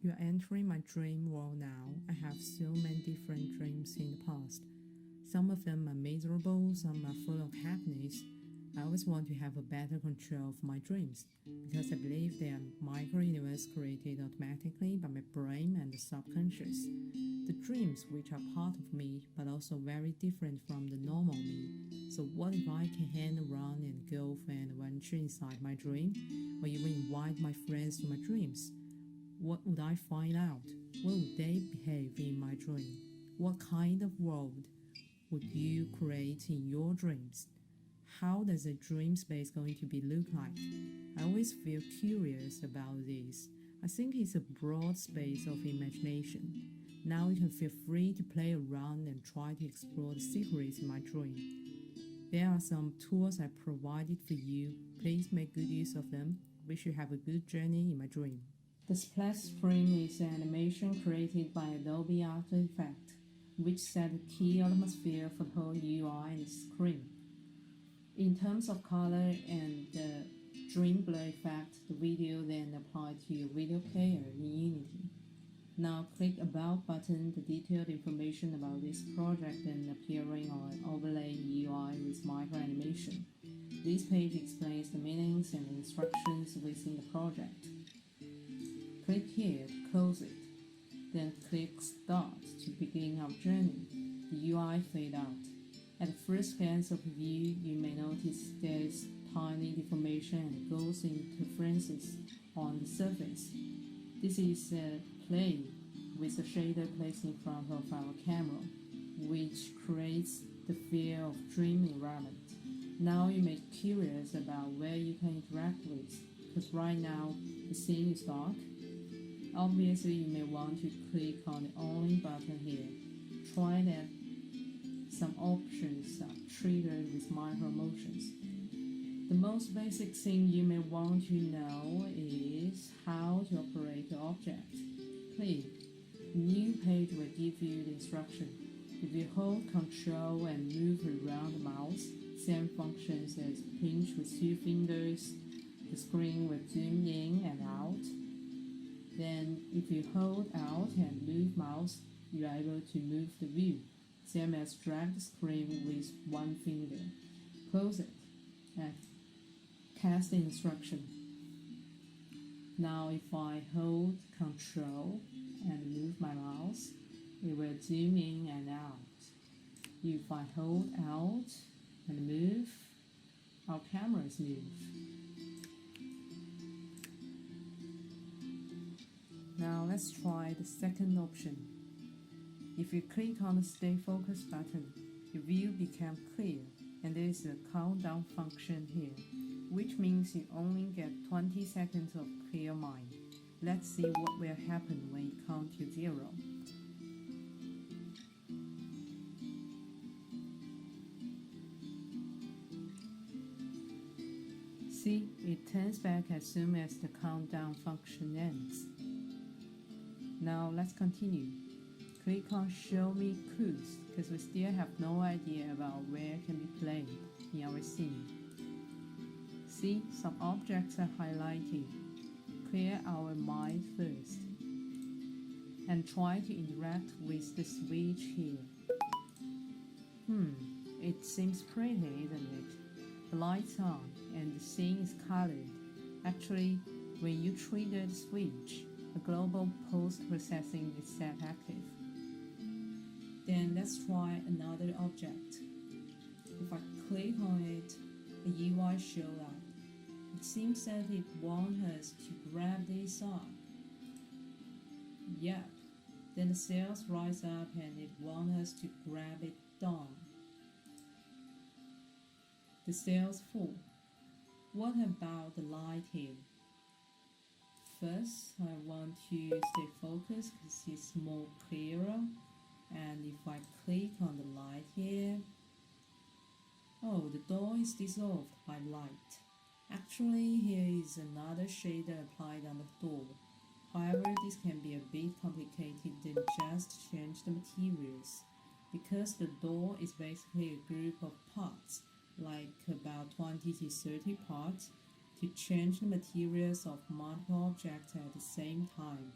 You're entering my dream world now. I have so many different dreams in the past. Some of them are miserable, some are full of happiness. I always want to have a better control of my dreams because I believe they are micro-universe created automatically by my brain and the subconscious. The dreams which are part of me but also very different from the normal me. So what if I can hang around and go for an adventure inside my dream or even invite my friends to my dreams? What would I find out? What would they behave in my dream? What kind of world would you create in your dreams? How does a dream space going to be look like? I always feel curious about this. I think it's a broad space of imagination. Now you can feel free to play around and try to explore the secrets in my dream. There are some tools I provided for you. Please make good use of them. Wish you have a good journey in my dream. The splash screen is an animation created by Adobe After Effects, which set a key atmosphere for the whole UI and screen. In terms of color and the dream blur effect, the video then applied to your video player in Unity. Now click About button. The detailed information about this project and appearing on overlay UI with micro animation. This page explains the meanings and instructions within the project. Click here to close it. Then click Start to begin our journey. The UI fades out. At the first glance of view, you may notice there is tiny deformation and ghost interferences on the surface. This is a play with a shader placed in front of our camera, which creates the feel of dream environment. Now you may be curious about where you can interact with, because right now the scene is dark. Obviously, you may want to click on the Only button here. Try that some options are triggered with micro motions. The most basic thing you may want to know is how to operate the object. Click. A new page will give you the instruction. If you hold Ctrl and move around the mouse, same functions as pinch with 2 fingers, the screen will zoom in and out. Then, if you hold Alt and move mouse, you are able to move the view, same as drag the screen with 1 finger. Close it and cast the instruction. Now, if I hold Ctrl and move my mouse, it will zoom in and out. If I hold Alt and move, our cameras move. Now let's try the second option. If you click on the Stay Focused button, your view becomes clear, and there is a countdown function here, which means you only get 20 seconds of clear mind. Let's see what will happen when you count to 0. See, it turns back as soon as the countdown function ends. Now let's continue. Click on Show Me Clues, because we still have no idea about where it can be played in our scene. See, some objects are highlighted. Clear our mind first. And try to interact with the switch here. It seems pretty, isn't it? The lights on and the scene is colored. Actually, when you trigger the switch, a global post-processing is set active. Then let's try another object. If I click on it, a UI shows up. It seems that it wants us to grab this up. Yep. Then the cells rise up and it wants us to grab it down. The cells fall. What about the light here? First, I want to stay focused because it's more clearer. And if I click on the light here, oh, the door is dissolved by light. Actually, here is another shader applied on the door. However, this can be a bit complicated than just change the materials, because the door is basically a group of parts, like about 20 to 30 parts. To change the materials of multiple objects at the same time,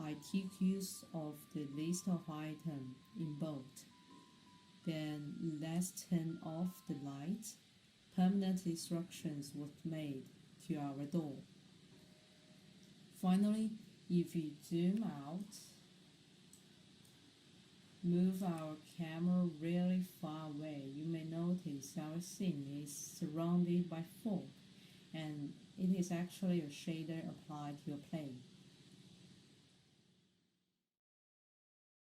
I I took use of the list of items in bold. Then let's turn off the light. Permanent instructions were made to our door. Finally, if we zoom out, move our camera really far away, you may notice our scene is surrounded by fog, and it is actually a shader applied to your plane.